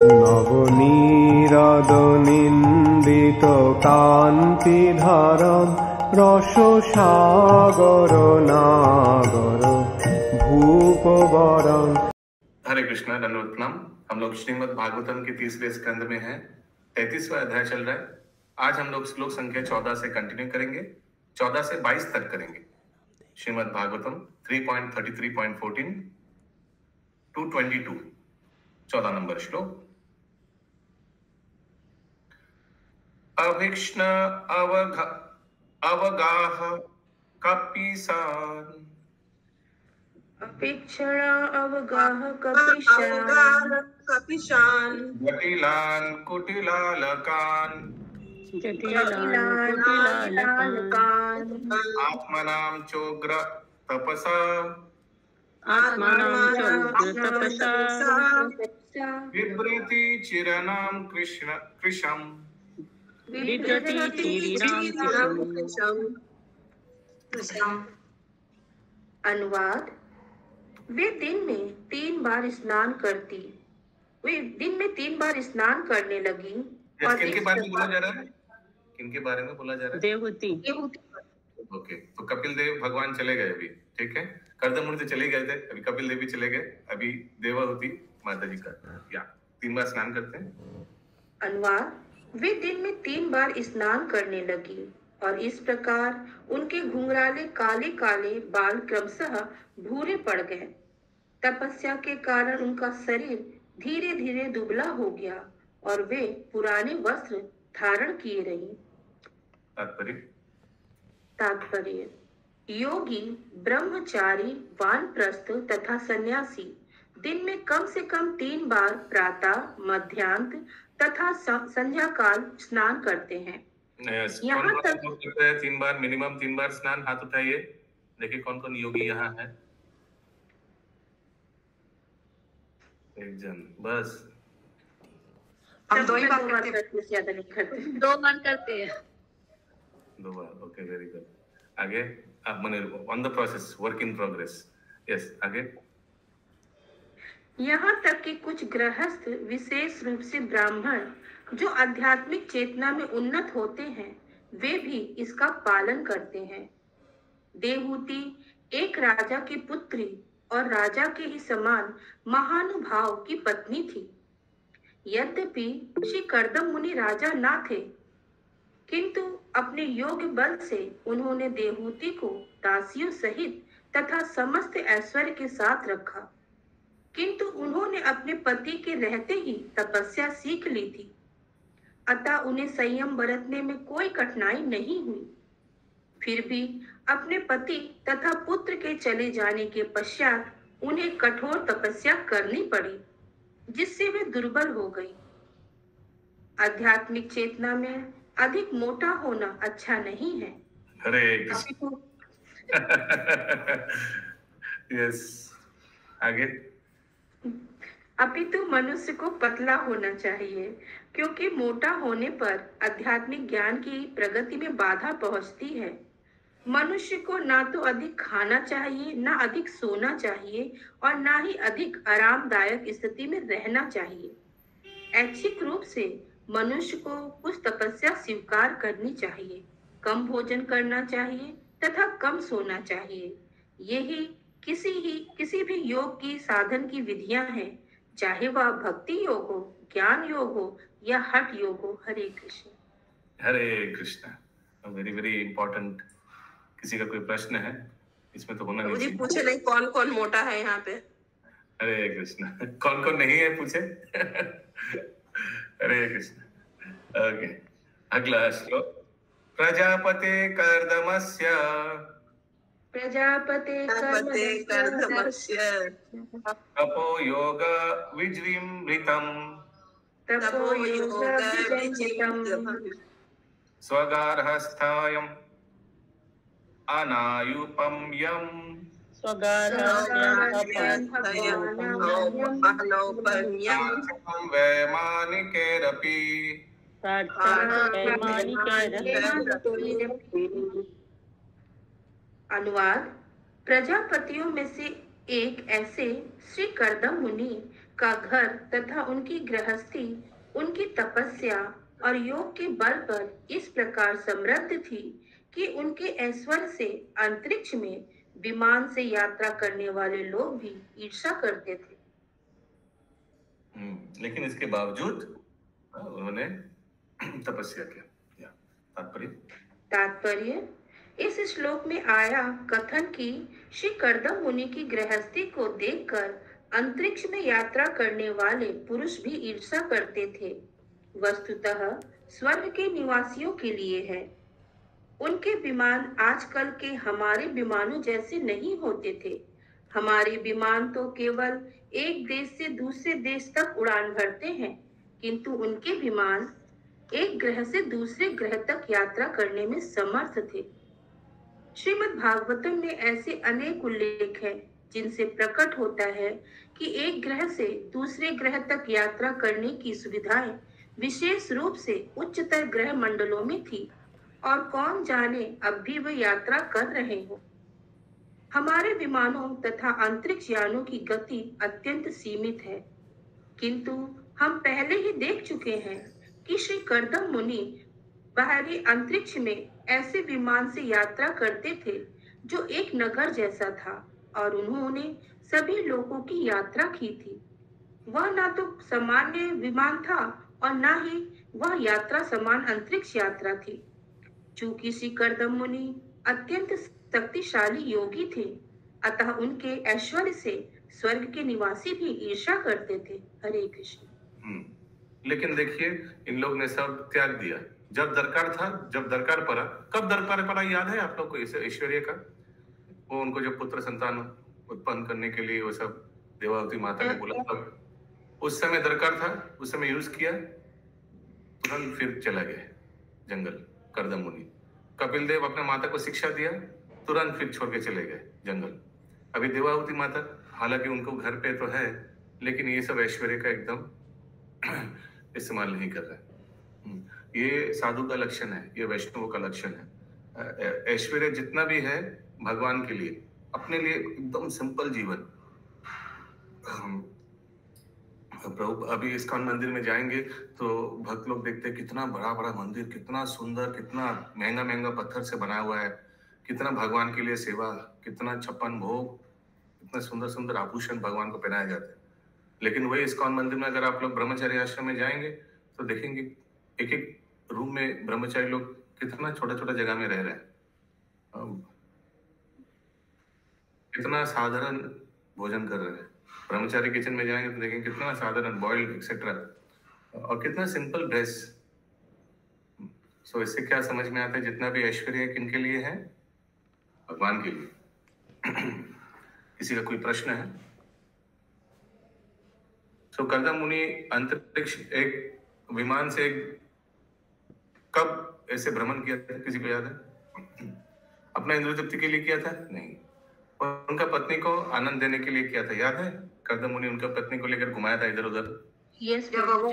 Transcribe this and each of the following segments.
নবনীরাদনিন্দিত কান্তিধারম রসসাগর নাগর ভূপবরম। हरे कृष्णा, दंडवत प्रणाम। हम लोग श्रीमद् भागवतम के तीसरे स्कंद में हैं। 33वां अध्याय चल रहा है। आज हम लोग श्लोक संख्या 14 से कंटिन्यू करेंगे, 14 से 22 तक करेंगे। श्रीमद् भागवतम 3.33.14 टू 22, 14 नंबर श्लोक। अभिक्ष्ण अवगाह कपिसान अपेक्षण अवगाह कपिशान जटिलान कुटिलालकान आत्मनां चोग्र तपसा बिभ्रति चिरनां कृशम। अनुवाद। वे दिन में 3 बार स्नान करने लगी। और किनके बारे में बोला जा रहा है? किनके बारे में बोला जा रहा है? देवहूति। ओके, तो कपिल देव भगवान चले गए अभी, ठीक है। कर्दम मुनि तो चले गए थे, अभी कपिल देव भी चले गए, अभी देवहूति माता जी का 3 बार स्नान करते हैं। अनुवाद। वे दिन में 3 बार स्नान करने लगी और इस प्रकार उनके घुंघराले काले काले बाल क्रमशः भूरे पड़ गए। तपस्या के कारण उनका शरीर धीरे धीरे दुबला हो गया और वे पुराने वस्त्र धारण किए रही। तात्पर्य। योगी, ब्रह्मचारी, वानप्रस्थ तथा सन्यासी दिन में कम से कम 3 बार प्रातः, मध्याह्न तथा संध्या काल स्नान करते हैं। यहाँ तक 3 बार, मिनिमम 3 बार स्नान। हाथ उठाइए, देखिए कौन कौन योगी यहाँ है। एक जन बस। हम 2 ही बार करते हैं, ज्यादा नहीं करते। 2 बार करते हैं। 2 बार, ओके, वेरी गुड। आगे आप मने on the process, work in progress. Yes, आगे। यहाँ तक कि कुछ गृहस्थ, विशेष रूप से ब्राह्मण, जो आध्यात्मिक चेतना में उन्नत होते हैं, वे भी इसका पालन करते हैं। देवहूति एक राजा की पुत्री और राजा के ही समान महानुभाव की पत्नी थी। यद्यपि श्री कर्दम मुनि राजा ना थे, किंतु अपने योग्य बल से उन्होंने देवहूति को दासियों सहित तथा समस्त ऐश्वर्य के साथ रखा। किंतु उन्होंने अपने पति के रहते ही तपस्या सीख ली थी, अतः उन्हें संयम बरतने में कोई कठिनाई नहीं हुई। फिर भी अपने पति तथा पुत्र के चले जाने के पश्चात उन्हें कठोर तपस्या करनी पड़ी, जिससे वे दुर्बल हो गई। आध्यात्मिक चेतना में अधिक मोटा होना अच्छा नहीं है। हरे कृष्ण। यस, आगे। अपितु मनुष्य को पतला होना चाहिए, क्योंकि मोटा होने पर आध्यात्मिक ज्ञान की प्रगति में बाधा पहुंचती है। मनुष्य को ना तो अधिक खाना चाहिए, ना अधिक सोना चाहिए और ना ही अधिक आरामदायक स्थिति में रहना चाहिए। ऐच्छिक रूप से मनुष्य को कुछ तपस्या स्वीकार करनी चाहिए, कम भोजन करना चाहिए तथा कम सोना चाहिए। यही किसी भी योग की साधन की विधियां हैं, चाहे वह भक्ति योग हो, ज्ञान योग हो या हठ योग हो। Hare Krishna. Hare Krishna. Very very important. किसी का कोई प्रश्न है? इसमें तो होना नहीं चाहिए। पूछे नहीं कौन कौन मोटा है यहाँ पे। हरे कृष्ण। कौन कौन नहीं है पूछे। हरे कृष्ण। ओके, अगला श्लोक। प्रजापते कर्दमस्य तपो योग विजृंभितम् स्वगार्हस्थायम् अनायुपम्यम् वैमानिकैरपि। अनुवाद। प्रजापतियों में से एक ऐसे श्री कर्दम मुनि का घर तथा उनकी गृहस्थी उनकी तपस्या और योग के बल पर इस प्रकार समृद्ध थी कि उनके ऐश्वर्य से अंतरिक्ष में विमान से यात्रा करने वाले लोग भी ईर्ष्या करते थे। लेकिन इसके बावजूद उन्होंने तपस्या किया। तात्पर्य इस श्लोक में आया कथन की श्री कर्दम मुनि की गृहस्थी को देखकर अंतरिक्ष में यात्रा करने वाले पुरुष भी ईर्ष्या करते थे, वस्तुतः स्वर्ग के निवासियों के लिए है। उनके विमान आजकल के हमारे विमानों जैसे नहीं होते थे। हमारे विमान तो केवल एक देश से दूसरे देश तक उड़ान भरते हैं, किंतु उनके विमान एक ग्रह से दूसरे ग्रह तक यात्रा करने में समर्थ थे। श्रीमद् भागवतम में ऐसे अनेक उल्लेख हैं जिनसे प्रकट होता है कि एक ग्रह से दूसरे ग्रह तक यात्रा करने की सुविधाएं विशेष रूप से उच्चतर ग्रह मंडलों में थी और कौन जाने अब भी वे यात्रा कर रहे हो। हमारे विमानों तथा अंतरिक्ष यानों की गति अत्यंत सीमित है, किंतु हम पहले ही देख चुके हैं कि श्री कर्दम मुनि बाहरी अंतरिक्ष में ऐसे विमान से यात्रा करते थे जो एक नगर जैसा था और उन्होंने सभी लोगों की यात्रा की थी। वह ना तो सामान्य विमान था और ना ही वह यात्रा समान अंतरिक्ष यात्रा थी। चूंकि श्री कर्दम मुनि अत्यंत शक्तिशाली योगी थे, अतः उनके ऐश्वर्य से स्वर्ग के निवासी भी ईर्ष्या करते थे। हरे कृष्ण। लेकिन देखिए, इन लोग ने सब त्याग दिया जब दरकार था, जब दरकार पड़ा। कब दरकार पड़ा याद है आप लोग को इसे ऐश्वर्य का? वो उनको जो पुत्र संतान उत्पन्न करने के लिए वो सब देवावती माता ने बोला, तब उस समय दरकार था, उस समय यूज किया, तुरंत फिर चला गया जंगल कर्दम मुनि। कपिल देव अपने माता को शिक्षा दिया, तुरंत फिर छोड़ के चले गए जंगल। अभी देवावती माता, हालांकि उनको घर पे तो है, लेकिन ये सब ऐश्वर्य का एकदम इस्तेमाल नहीं कर रहे। ये साधु का लक्षण है, ये वैष्णव का लक्षण है। ऐश्वर्य जितना भी है भगवान के लिए, अपने लिए एकदम सिंपल जीवन। प्रभु अभी इस्कॉन मंदिर में जाएंगे तो भक्त लोग देखते हैं कितना बड़ा बड़ा मंदिर, कितना सुंदर, कितना महंगा महंगा पत्थर से बना हुआ है, कितना भगवान के लिए सेवा, कितना 56 भोग, कितना सुंदर सुंदर आभूषण भगवान को पहनाए जाते हैं। लेकिन वही इस्कॉन मंदिर में अगर आप लोग ब्रह्मचारी आश्रम में जाएंगे तो देखेंगे एक एक रूम में ब्रह्मचारी लोग कितना छोटा छोटा जगह में रह रहे हैं, कितना साधारण भोजन कर रहे हैं। ब्रह्मचारी किचन में जाएंगे तो देखेंगे कितना साधारण बॉइल्ड एक्सेट्रा, और कितना सिंपल ड्रेस। सो इससे क्या समझ में आता है, जितना भी ऐश्वर्य किनके लिए है? भगवान के लिए। किसी का कोई प्रश्न है? सो कर्दम मुनि अंतरिक्ष एक विमान से कब ऐसे भ्रमण किया था, किसी को याद है? अपना इंद्रिय तृप्ति के लिए किया था? नहीं। और उनका पत्नी को आनंद देने के लिए किया था, याद है? कर्दम मुनि उनका पत्नी को लेकर घुमाया था इधर उधर। यस, जब वो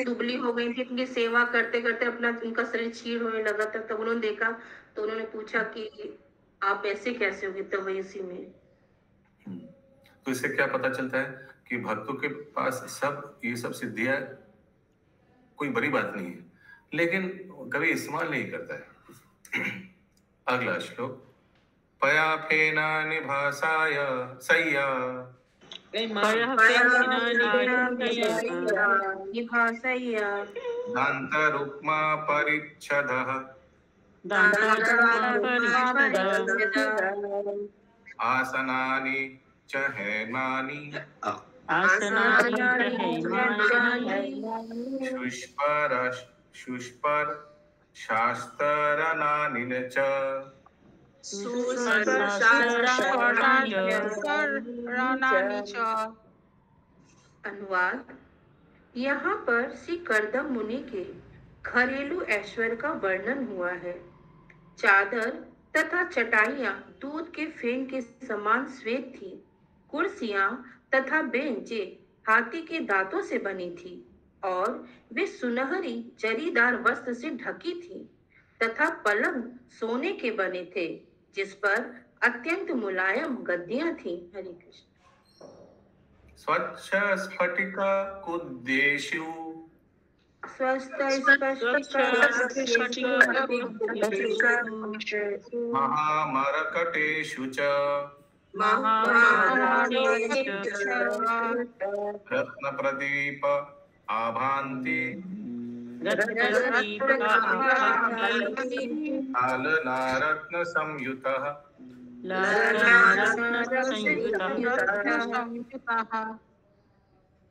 दुबली हो गई थी, अपनी सेवा करते करते अपना उनका शरीर क्षीण होने लगा था, तब उन्होंने देखा तो उन्होंने पूछा कि आप ऐसे कैसे हो गए? तब वही इसी में। तो इससे क्या पता चलता है कि भक्तों के पास सब ये सब सिद्धियां कोई बड़ी बात नहीं है, लेकिन कभी इस्तेमाल नहीं करता है। अगला श्लोक। पया फेना निभासाय सय्या दांत रुक्मा परिच्छदः आसनानि च हेमानि शुष्पर शास्त्रनानि च। अनुवाद। यहाँ पर श्री कर्दम मुनि के घरेलू ऐश्वर्य का वर्णन हुआ है। चादर तथा चटाइयाँ दूध के फेन के समान श्वेत थी। कुर्सियां तथा बेंचे हाथी के दांतों से बनी थी और वे सुनहरी जरीदार वस्त्र से ढकी थी तथा पलंग सोने के बने थे जिस पर अत्यंत मुलायम गद्दियां थी। हरे कृष्ण। स्वच्छ स्फटिक कुद्देषु स्वस्थ महामरकटेषु च रत्नप्रदीप आभान्ति लालनारत्नसंयुतः।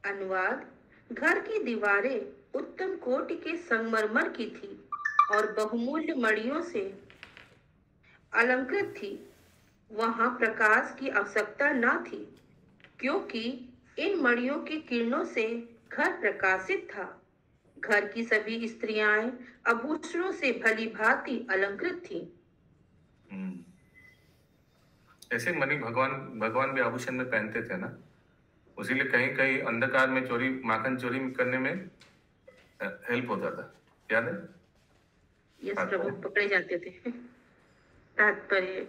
अनुवाद। घर की दीवारें उत्तम कोटि के संगमरमर की थी और बहुमूल्य मणियों से अलंकृत थी। वहां प्रकाश की आवश्यकता न थी, क्योंकि इन मणियों की किरणों से घर प्रकाशित था। घर की सभी स्त्रियां आभूषणों से भली भांति अलंकृत थीं। ऐसे मणि भगवान भगवान भी आभूषण में पहनते थे ना, उसीलिए कहीं कहीं अंधकार में चोरी, माखन चोरी करने में हेल्प होता था, याद है? यस प्रभु, पकड़े जाते थे। तात्पर्य।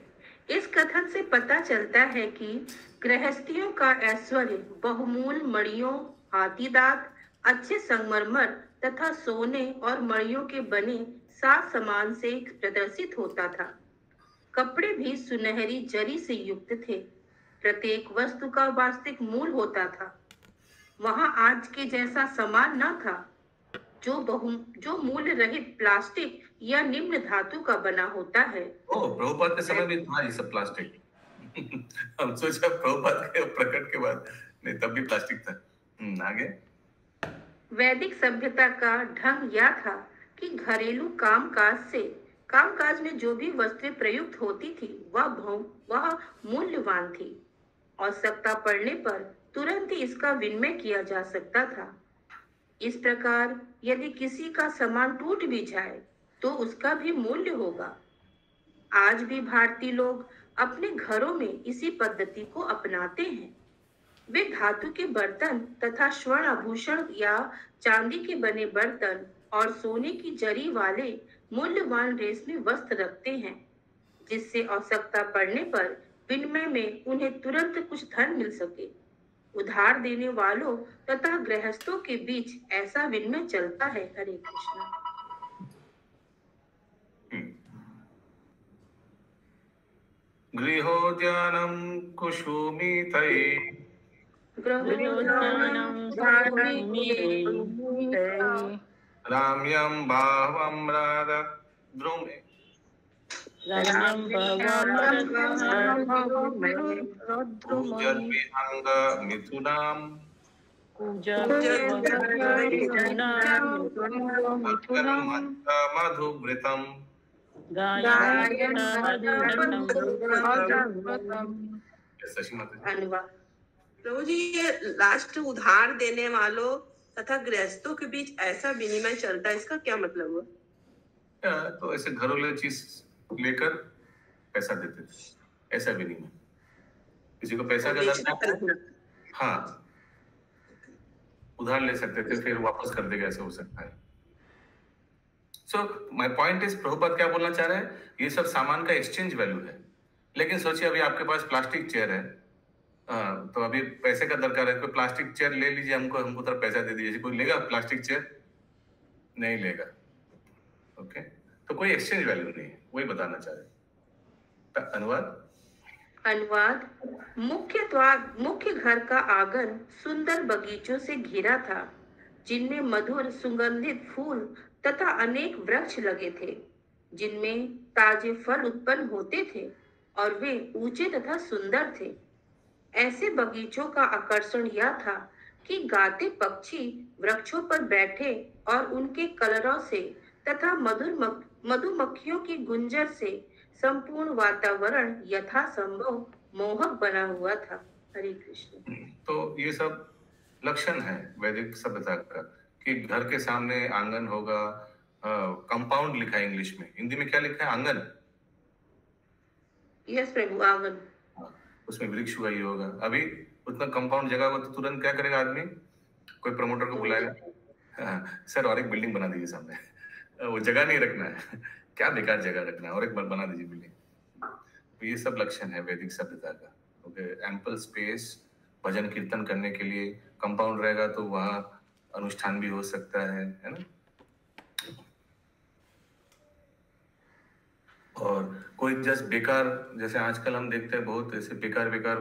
इस कथन से पता चलता है कि गृहस्थियों का ऐश्वर्य बहुमूल्य मणियों, हाथी दांत, अच्छे संगमरमर तथा सोने और मणियों के बने साज सामान से प्रदर्शित होता था। कपड़े भी सुनहरी जरी से युक्त थे। प्रत्येक वस्तु का वास्तविक मूल होता था। वहां आज के जैसा सामान न था जो मूल्य रहित प्लास्टिक या निम्न धातु का बना होता है। प्रभुपाद के समय भी था ये सब प्लास्टिक। हम सोचा प्रभुपाद के प्रकट के बाद, नहीं तब भी प्लास्टिक था। आगे। वैदिक सभ्यता का ढंग यह था कि घरेलू कामकाज में जो भी वस्तुएं प्रयुक्त होती थी वह मूल्यवान थी। आवश्यकता पड़ने पर तुरंत ही इसका विनिमय किया जा सकता था। इस प्रकार यदि किसी का सामान टूट भी जाए तो उसका भी मूल्य होगा। आज भी भारतीय लोग अपने घरों में इसी पद्धति को अपनाते हैं। वे धातु के बर्तन तथा स्वर्ण आभूषण या चांदी के बने बर्तन और सोने की जरी वाले मूल्यवान रेशमी वस्त्र रखते हैं, जिससे आवश्यकता पड़ने पर विनिमय में उन्हें तुरंत कुछ धन मिल सके। उधार देने वालों तथा गृहस्थों के बीच ऐसा विनिमय चलता है। हरे कृष्ण। गृहोद्यानं कुसुमितै राम्यं भावं राद्रुमे मिथुनाम् मधुवृतम्। अनुवाद। प्रभु जी, ये लास्ट उधार देने वालों तथा गृहस्थों के बीच ऐसा विनिमय चलता है, इसका क्या मतलब हुआ? तो ऐसे घरेलू चीज लेकर पैसा देते थे, ऐसा विनिमय। किसी को पैसा का दरकार, हाँ, उधार ले सकते थे, फिर वापस कर देगा, ऐसे हो सकता है। So my point is, Prabhupada क्या बोलना चाह रहे हैं, ये सब सामान का एक्सचेंज वैल्यू है। लेकिन सोचिए अभी आपके पास प्लास्टिक चेयर है, तो अभी पैसे का दरकार है, कोई प्लास्टिक चेयर ले लीजिए, हमको थोड़ा पैसा दे दीजिए। कोई लेगा प्लास्टिक चेयर? नहीं लेगा। ओके, तो कोई एक्सचेंज वैल्यू नहीं है, वही बताना चाह रहे। अनुवाद। मुख्य घर का आंगन सुंदर बगीचों से घिरा था, जिनमें मधुर सुगंधित फूल तथा अनेक वृक्ष लगे थे, जिनमें ताजे फल उत्पन्न होते थे और वे ऊंचे तथा सुंदर थे। ऐसे बगीचों का आकर्षण यह था कि गाते पक्षी वृक्षों पर बैठे और उनके कलरव से तथा मधुमक्खियों की गुंजर से संपूर्ण वातावरण यथासंभव मोहक बना हुआ था। हरे कृष्ण। तो ये सब लक्षण है वैदिक सभ्यता का, कि घर के सामने आंगन होगा। कंपाउंड लिखा है इंग्लिश में, हिंदी में क्या लिखा है? आंगन। यस प्रभु, आंगन। उसमें वृक्ष हुआ ही होगा। अभी उतना कंपाउंड जगह हो तो तुरंत क्या करेगा आदमी? कोई प्रमोटर को बुलाएगा, सर और एक बिल्डिंग बना दीजिए सामने। वो जगह नहीं रखना है, क्या बेकार जगह रखना है, और एक बार बना दीजिए बिल्डिंग। तो ये सब लक्षण है वैदिक सभ्यता का। ओके, एम्पल स्पेस, भजन कीर्तन करने के लिए। कंपाउंड रहेगा तो वहाँ अनुष्ठान भी हो सकता है ना। और कोई जस्ट बेकार, जैसे आजकल हम देखते हैं बहुत ऐसे बेकार बेकार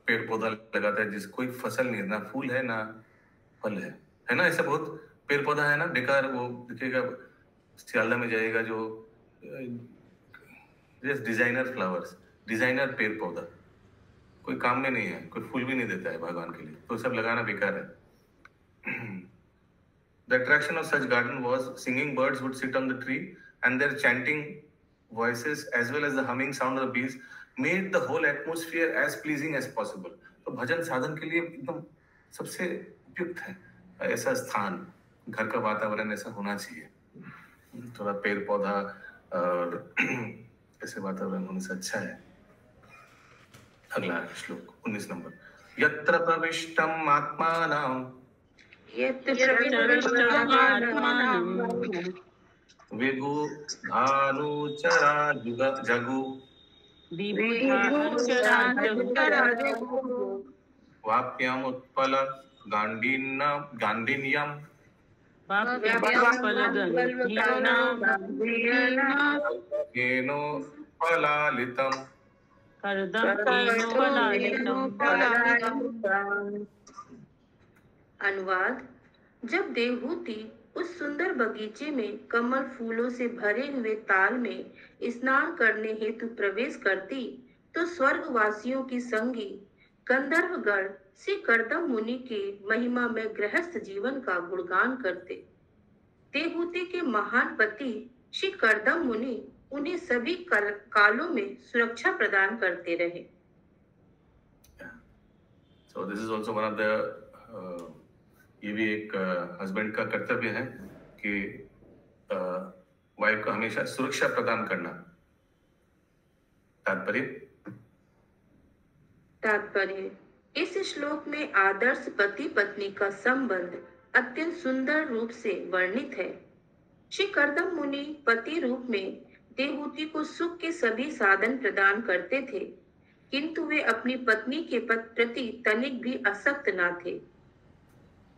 पेड़ पौधा लगाता है जिस कोई फसल नहीं, ना फूल है ना फल है ना। ऐसा बहुत पेड़ पौधा है ना बेकार, वो दिखेगा सियालदा में जाएगा जो जस्ट डिजाइनर फ्लावर्स, डिजाइनर पेड़ पौधा, कोई काम में नहीं है, कोई फूल भी नहीं देता है भगवान के लिए, तो सब लगाना बेकार है। The attraction of such garden was singing birds would sit on the tree and their chanting voices as well as the humming sound of the bees made the whole atmosphere as pleasing as possible. तो भजन साधन के लिए एकदम सबसे उपयुक्त है ऐसा स्थान, घर का वातावरण ऐसा होना चाहिए, थोड़ा पेड़ पौधा और ऐसे वातावरण होने से अच्छा है। अगला श्लोक 19 नंबर। यत्र प्रविष्टम आत्मानां विबुधानुचरा जगु वाप्यम उत्पल गांडीन्यम येनो फलालितम। अनुवाद। जब देवहूति उस सुंदर बगीचे में कमल फूलों से भरे हुए ताल में स्नान करने हेतु प्रवेश करती तो स्वर्गवासियों की संगी गंधर्वगण श्री कर्दम मुनि के महिमा में गृहस्थ जीवन का गुणगान करते। देवहूति के महान पति श्री कर्दम मुनि उन्हें सभी कालों में सुरक्षा प्रदान करते रहे। So this is also one of the ये भी एक हस्बैंड का कर्तव्य है कि वाइफ को हमेशा सुरक्षा प्रदान करना। तात्पर्य इस श्लोक में आदर्श पति पत्नी का संबंध अत्यंत सुंदर रूप से वर्णित है। श्री कर्दम मुनि पति रूप में देवहूति को सुख के सभी साधन प्रदान करते थे, किंतु वे अपनी पत्नी के प्रति तनिक भी आसक्त न थे।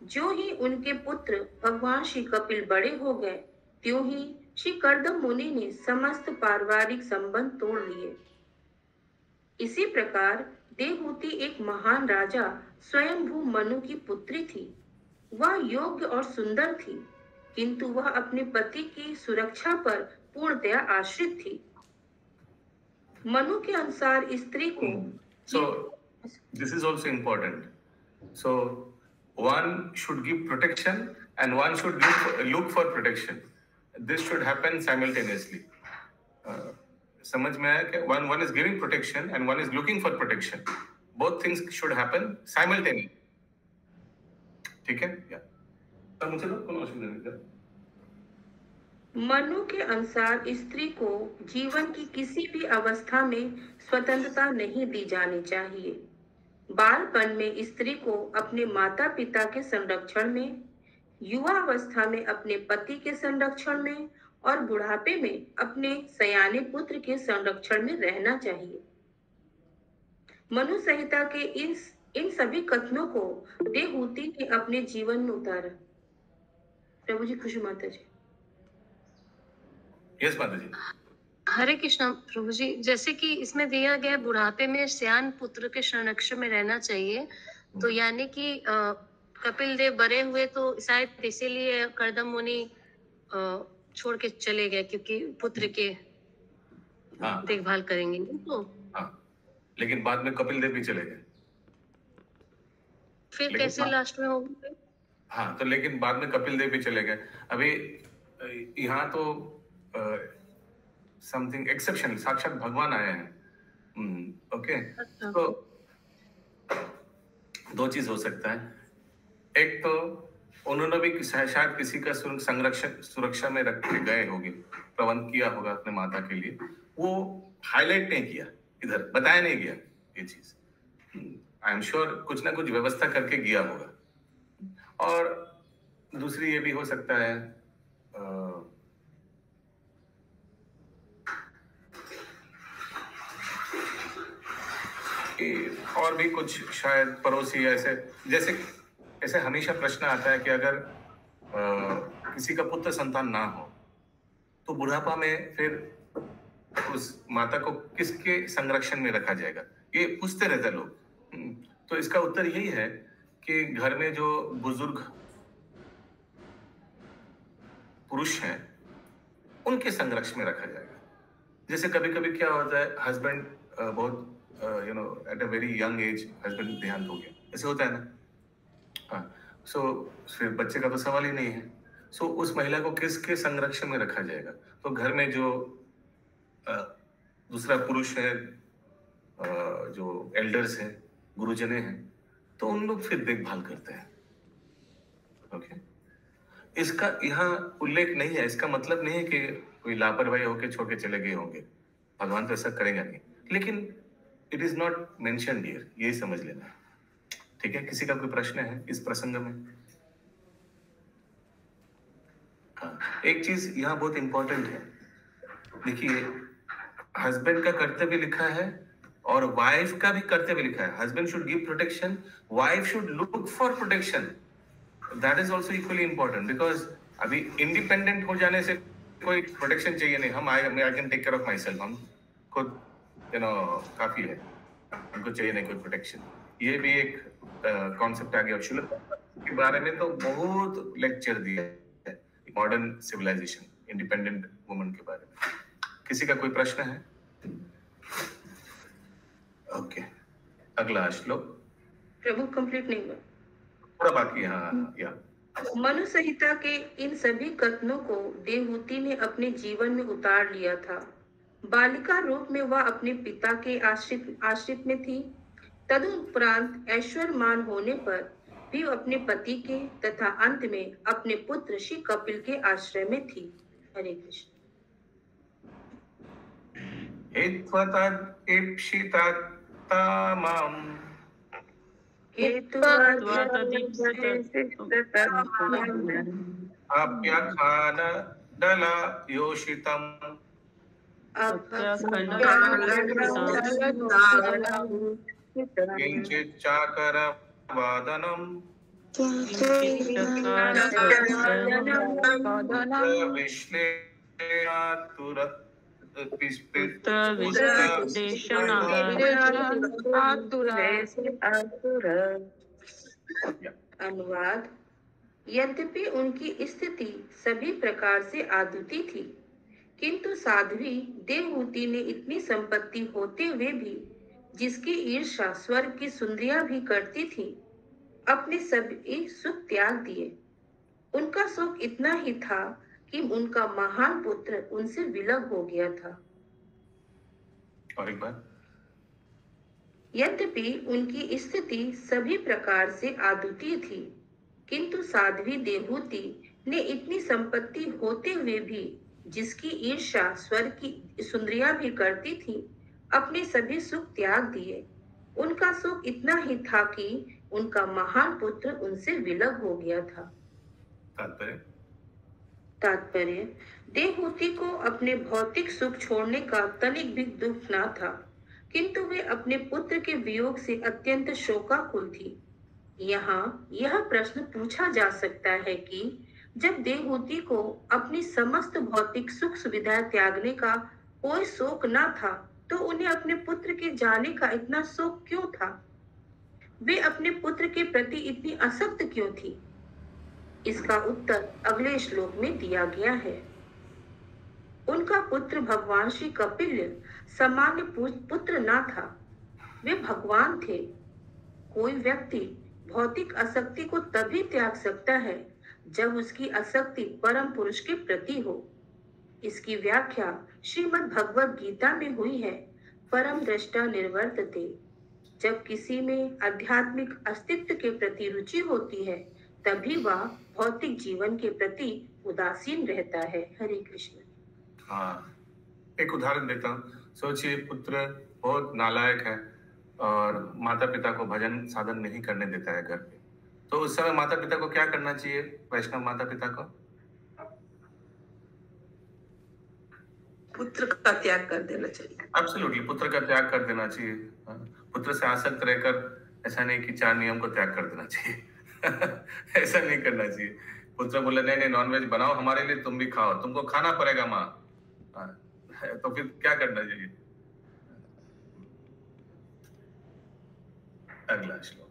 जो ही उनके पुत्र भगवान श्री कपिल बड़े हो गए, त्यों ही श्री कर्दम मुनि ने समस्त पारिवारिक संबंध तोड़ लिए। इसी प्रकार देवहूति एक महान राजा स्वयंभू मनु की पुत्री थी। वह योग्य और सुंदर थी, किंतु वह अपने पति की सुरक्षा पर पूर्णतया आश्रित थी। मनु के अनुसार स्त्री को So this is also important. So one should give protection and one should look for protection. This should happen simultaneously. समझ में आया कि one is giving protection and one is looking for protection. Both things should happen simultaneously. ठीक है? Yeah. मुझे लोग कौन option देंगे? मनु के अनुसार स्त्री को जीवन की किसी भी अवस्था में स्वतंत्रता नहीं दी जानी चाहिए। बालपन में स्त्री को अपने माता पिता के संरक्षण में, युवा अवस्था में अपने पति के संरक्षण में और बुढ़ापे में अपने सयाने पुत्र के संरक्षण में रहना चाहिए। मनु संहिता के इन सभी कथनों को देवहूति ने अपने जीवन में उतारा। प्रभु जी, खुशी माता जी। यस माता जी। हरे कृष्णा प्रभु जी। जैसे कि इसमें दिया गया बुढ़ापे में सयान पुत्र के संरक्षण में रहना चाहिए, तो यानी कि कपिल देव बड़े हुए तो शायद इसीलिए कर्दम मुनि छोड़ के चले गए, क्योंकि पुत्र के देखभाल करेंगे तो। लेकिन बाद में कपिल देव भी चले गए, फिर कैसे लास्ट में होंगे? हाँ, तो लेकिन बाद में कपिल देव भी चले गए। अभी यहाँ तो समथिंग एक्सेप्शनल साक्षात भगवान आए हैं। ओके, तो दो चीज हो सकता है। एक तो उन्होंने भी शायद किसी का सुरक्षा में रख के गए होंगे, प्रबंध किया होगा अपने माता के लिए, वो हाईलाइट नहीं किया, इधर बताया नहीं गया ये चीज। आई एम श्योर कुछ ना कुछ व्यवस्था करके गया होगा। और दूसरी ये भी हो सकता है कि और भी कुछ शायद पड़ोसी ऐसे, जैसे हमेशा प्रश्न आता है कि अगर किसी का पुत्र संतान ना हो तो बुढ़ापा में फिर उस माता को किसके संरक्षण में रखा जाएगा, ये पूछते रहते लोग। तो इसका उत्तर यही है कि घर में जो बुजुर्ग पुरुष हैं उनके संरक्षण में रखा जाएगा। जैसे कभी कभी क्या होता है, हस्बैंड बहुत at a very young age husband देहांत हो गया, ऐसे होता है ना। हाँ, सो फिर बच्चे का तो सवाल ही नहीं है। सो उस महिला को किसके संरक्षण में रखा जाएगा? तो घर में जो दूसरा पुरुष है, जो एल्डर्स है, गुरुजने हैं, तो उन लोग फिर देखभाल करते हैं। ओके, इसका यहाँ उल्लेख नहीं है, इसका मतलब नहीं है कि कोई लापरवाही होकर छोड़ के चले गए होंगे, भगवान तो ऐसा करेगा नहीं, लेकिन it is not mentioned here, यही समझ लेना है। ठीक है, किसी का कोई प्रश्न है इस प्रसंग में? हाँ, एक चीज यहाँ बहुत इंपॉर्टेंट है, देखिए हस्बैंड का कर्तव्य लिखा है और वाइफ का भी कर्तव्य लिखा है। Husband should give protection, wife should look for protection. That is also equally important, because अभी इंडिपेंडेंट हो जाने से कोई प्रोटेक्शन चाहिए नहीं, हम I can take care of myself, हम खुद काफी है, हमको चाहिए नहीं कोई प्रोटेक्शन। ये भी एक कॉन्सेप्ट आ गया। शुल्क के बारे में तो बहुत लेक्चर दिया है, मॉडर्न सिविलाइजेशन, इंडिपेंडेंट वुमन के बारे में। किसी का कोई प्रश्न है? ओके, अगला श्लोक। प्रभु कंप्लीट नहीं हुआ, थोड़ा बाकी है। हाँ, या मनु संहिता के इन सभी कथनों को देवहूति ने अपने जीवन में उतार लिया था। बालिका रूप में वह अपने पिता के आश्रित में थी। तदुपरांत ऐश्वर्यमान होने पर भी अपने पति के तथा अंत में अपने पुत्र श्री कपिल के आश्रय में थी। हरे कृष्ण। आप्याखान दला योषितम् किंचित् चाकर वादनम् विश्लेषणातुर अनुवाद। यद्यपि उनकी स्थिति सभी प्रकार से आदुती थी, किंतु साध्वी देवहूति ने इतनी संपत्ति होते हुए भी, जिसकी ईर्ष्या स्वर्ग की सुंदरियां भी करती थी, अपने सभी सुख त्याग दिए। उनका सुख इतना ही था कि उनका महान पुत्र उनसे विलग हो गया था। और एक बार, यद्यपि उनकी स्थिति सभी प्रकार से आदुती थी, किंतु साध्वी देवहूति ने इतनी संपत्ति होते हुए भी, जिसकी ईर्ष्या स्वर्ग की सुंदरियां भी करती थी, अपने सभी सुख त्याग दिए। उनका सुख इतना ही था कि उनका महान पुत्र उनसे विलग हो गया था। तात्पर्य, देवहूति को अपने भौतिक सुख छोड़ने का तनिक भी दुख न था, किंतु वे अपने पुत्र के वियोग से अत्यंत शोकाकुल थी। यहाँ यह प्रश्न पूछा जा सकता है कि जब देवहूति को अपनी समस्त भौतिक सुख सुविधाएं त्यागने का कोई शोक न था, तो उन्हें अपने पुत्र के जाने का इतना शोक क्यों था? वे अपने पुत्र के प्रति इतनी आसक्त क्यों थी? इसका उत्तर अगले श्लोक में दिया गया है। उनका पुत्र भगवान श्री कपिल सामान्य पुत्र न था, वे भगवान थे। कोई व्यक्ति भौतिक आसक्ति को तभी त्याग सकता है जब उसकी आसक्ति परम पुरुष के प्रति हो। इसकी व्याख्या श्रीमद् भगवद गीता में हुई है, परम दृष्टा निर्वर्तते। जब किसी में आध्यात्मिक अस्तित्व के प्रति रुचि होती है, तभी वह भौतिक जीवन के प्रति उदासीन रहता है। हरे कृष्ण। हाँ, एक उदाहरण देता हूँ। सोचिए, पुत्र बहुत नालायक है और माता पिता को भजन साधन नहीं करने देता है घर पे, तो उस समय माता पिता को क्या करना चाहिए? वैष्णव माता पिता को पुत्र का त्याग कर देना चाहिए। एब्सोल्युटली, पुत्र का त्याग कर देना चाहिए। हाँ, पुत्र से आसक्त रहकर ऐसा नहीं कि 4 नियम को त्याग कर देना चाहिए। ऐसा नहीं करना चाहिए। पुत्र बोले नहीं नहीं नॉनवेज बनाओ हमारे लिए, तुम भी खाओ, तुमको खाना पड़ेगा माँ। हाँ, तो फिर क्या करना चाहिए? अगला श्लोक।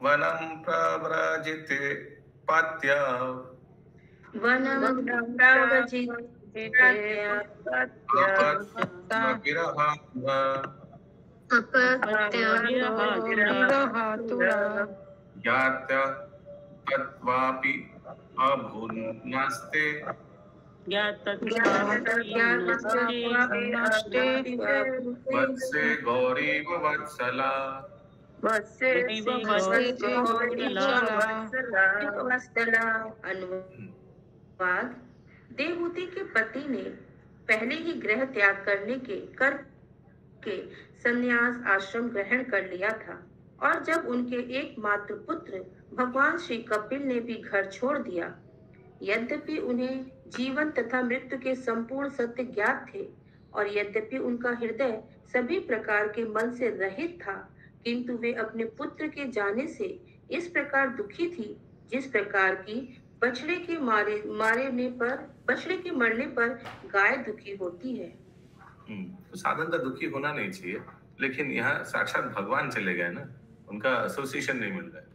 वनम प्रव्रजिते पात्या वनम प्रव्रजिते ज्ञात्य तत्वापि अभुन्नास्ते वत्से गौरीव वत्सला। अनुवाद। देवहूति के पति ने पहले ही गृह त्याग करके संन्यास आश्रम ग्रहण कर लिया था, और जब उनके एकमात्र पुत्र भगवान श्री कपिल ने भी घर छोड़ दिया, यद्यपि उन्हें जीवन तथा मृत्यु के संपूर्ण सत्य ज्ञात थे और यद्यपि उनका हृदय सभी प्रकार के मन से रहित था, किंतु वे अपने पुत्र के जाने से इस प्रकार दुखी थी जिस प्रकार की बछड़े के मरने पर गाय दुखी होती है। तो साधन तो दुखी होना नहीं चाहिए, लेकिन यहाँ साक्षात भगवान चले गए ना, उनका एसोसिएशन नहीं मिल रहा है।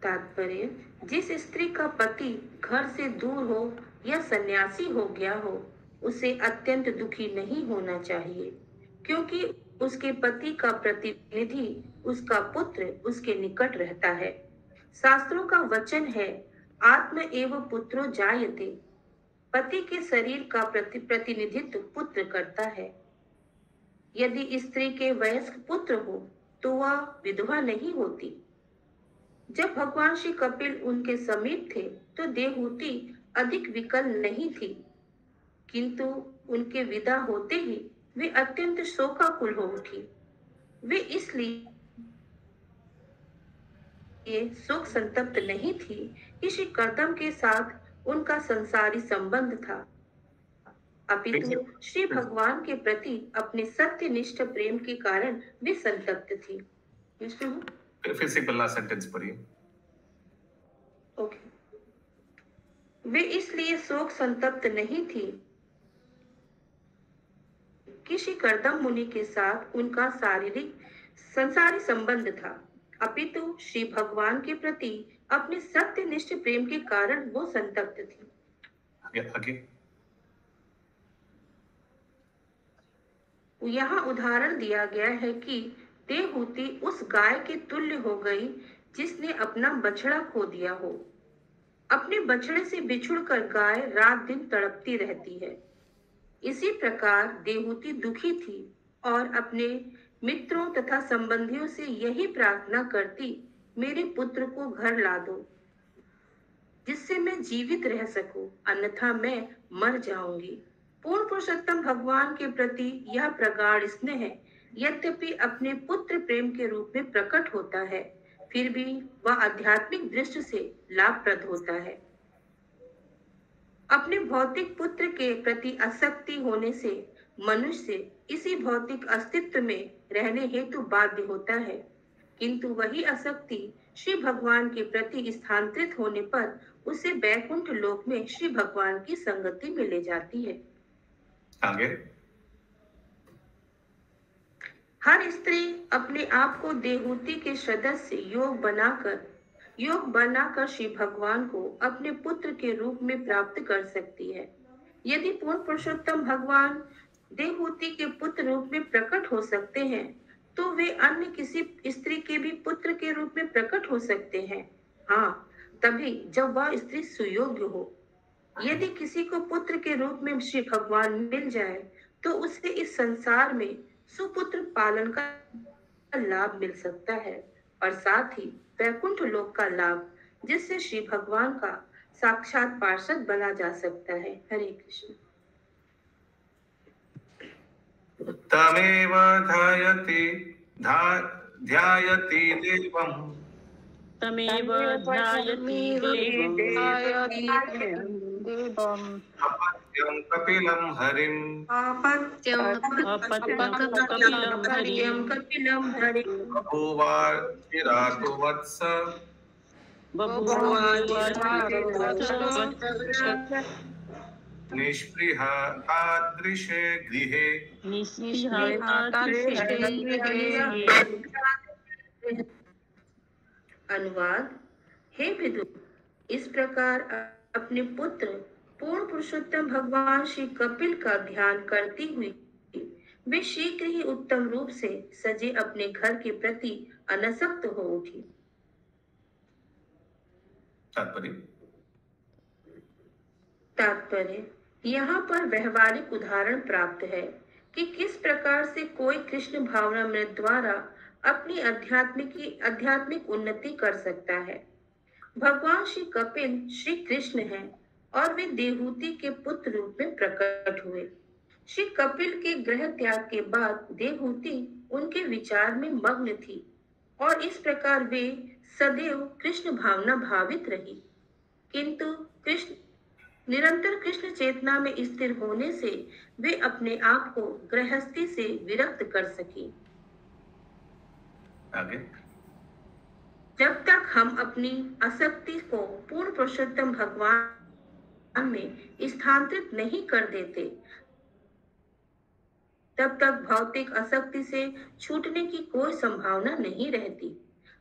तात्पर्य, जिस स्त्री का पति घर से दूर हो या सन्यासी हो गया हो, उसे अत्यंत दुखी नहीं होना चाहिए, क्योंकि उसके पति का प्रतिनिधि उसका पुत्र उसके निकट रहता है। शास्त्रों का वचन है, आत्म एव पुत्रो जायते। पति के शरीर का प्रतिनिधित्व पुत्र करता है। यदि स्त्री के वयस्क पुत्र हो तो वह विधवा नहीं होती। जब भगवान श्री कपिल उनके समीप थे तो देवहूति अधिक विकल नहीं थी, किंतु उनके विदा होते ही वे अत्यंत शोकाकुल हो उठी। वे इसलिए शोक संतप्त नहीं थी कि श्री कर्दम के साथ उनका संसारी संबंध था, अपितु श्री भगवान के प्रति अपने सत्यनिष्ठ प्रेम के कारण वे संतप्त थी। फिर से पहला सेंटेंस पढ़िए। ओके। वे इसलिए शोक संतप्त नहीं थी कि श्री कर्दम मुनि के साथ उनका संसारी संबंध था, अपितु श्री भगवान के प्रति अपने सत्यनिष्ठ प्रेम के कारण वो संतप्त थी। यहाँ उदाहरण दिया गया है कि देवहूति उस गाय के तुल्य हो गई जिसने अपना बछड़ा खो दिया हो। अपने बछड़े से बिछुड़कर गाय रात दिन तड़पती रहती है। इसी प्रकार देवहूति दुखी थी और अपने मित्रों तथा संबंधियों से यही प्रार्थना करती, मेरे पुत्र को घर ला दो जिससे मैं जीवित रह सकूं, अन्यथा मैं मर जाऊंगी। पूर्ण पुरुषोत्तम भगवान के प्रति यह प्रगाढ़ स्नेह यद्यपि अपने पुत्र प्रेम के रूप में प्रकट होता है, फिर भी वह आध्यात्मिक दृष्टि से लाभप्रद होता है। अपने भौतिक पुत्र के प्रति आसक्ति होने से मनुष्य इसी भौतिक अस्तित्व में रहने हेतु बाध्य होता है, किंतु वही आसक्ति श्री भगवान के प्रति स्थानांतरित होने पर उसे वैकुंठ लोक में श्री भगवान की संगति में ले जाती है। आगे। हर स्त्री अपने आप को देवहूति के सदस्य योग बनाकर श्री भगवान को अपने पुत्र के रूप में प्राप्त कर सकती है। यदि पूर्ण पुरुषोत्तम भगवान देवहूति के पुत्र रूप में प्रकट हो सकते हैं, तो वे अन्य किसी स्त्री के भी पुत्र के रूप में प्रकट हो सकते हैं। हाँ, तभी जब वह स्त्री सुयोग्य हो। यदि किसी को पुत्र के रूप में श्री भगवान मिल जाए, तो उसे इस संसार में सुपुत्र पालन का लाभ मिल सकता है और साथ ही वैकुंठ लोक का लाभ, जिससे श्री भगवान का साक्षात पार्षद बना जा सकता है। हरे कृष्ण। तमेव ध्यायति देवम् तमेव ध्यायति देवम् देवम् अपत्यं कपिलं हरिं अपत्यं कपिलं हरि बभूवा चिरातु वत्स निष्पृहा तादृशे गृहे अनुवाद। हे विदुर, इस प्रकार अपने पुत्र पूर्ण पुरुषोत्तम भगवान श्री कपिल का ध्यान करती हुई वे शीघ्र ही उत्तम रूप से सजे अपने घर के प्रति अनासक्त हो उठी। तात्पर्य यहाँ पर व्यवहारिक उदाहरण प्राप्त है कि किस प्रकार से कोई कृष्ण भावनामृत द्वारा अपनी आध्यात्मिक उन्नति कर सकता है। भगवान श्री कपिल श्री कृष्ण हैं और वे देवहूति के पुत्र रूप में प्रकट हुए। श्री कपिल के गृह त्याग के बाद देवहूति उनके विचार में मग्न थी और इस प्रकार वे सदैव कृष्ण भावना भावित रही, किंतु निरंतर कृष्ण चेतना में स्थिर होने से वे अपने आप को गृहस्थी से विरक्त कर सकी। आगे जब तक हम अपनी आसक्ति को पूर्ण पुरुषोत्तम भगवान में स्थानांतरित नहीं कर देते, तब तक भौतिक आसक्ति से छूटने की कोई संभावना नहीं रहती।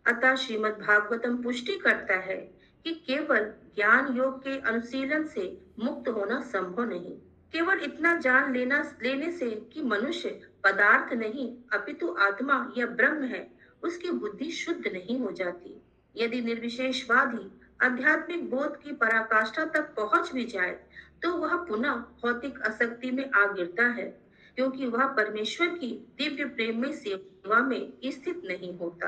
अतः श्रीमद् भागवतम पुष्टि करता है कि केवल ज्ञान योग के अनुशीलन से मुक्त होना संभव नहीं। केवल इतना जान लेने से कि मनुष्य पदार्थ नहीं अपितु आत्मा या ब्रह्म है, उसकी बुद्धि शुद्ध नहीं हो जाती। यदि निर्विशेषवादी आध्यात्मिक बोध की पराकाष्ठा तक पहुंच भी जाए तो वह पुनः भौतिक आसक्ति में आ गिरता है, क्योंकि वह परमेश्वर की दिव्य प्रेम में सेवा में स्थित नहीं होता।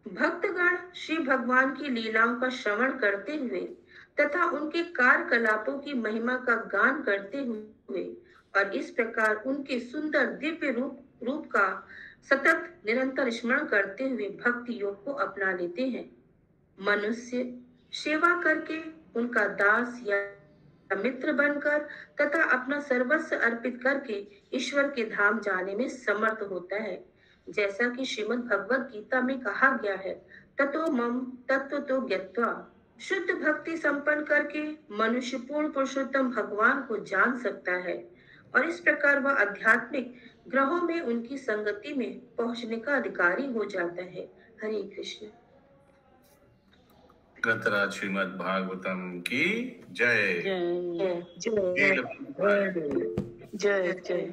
भक्तगण श्री भगवान की लीलाओं का श्रवण करते हुए तथा उनके कार्यकलापों की महिमा का गान करते हुए और इस प्रकार उनके सुंदर दिव्य रूप का सतत निरंतर स्मरण करते हुए भक्ति योग को अपना लेते हैं। मनुष्य सेवा करके, उनका दास या मित्र बनकर तथा अपना सर्वस्व अर्पित करके ईश्वर के धाम जाने में समर्थ होता है। जैसा कि श्रीमद् भगवद गीता में कहा गया है, ततो मम तत्वतो ज्ञात्वा। शुद्ध भक्ति संपन्न करके मनुष्य पूर्ण पुरुषोत्तम भगवान को जान सकता है और इस प्रकार वह आध्यात्मिक ग्रहों में उनकी संगति में पहुंचने का अधिकारी हो जाता है। हरे कृष्ण। ग्रंथराज श्रीमद् भागवतम की जय। जय जय जय जय।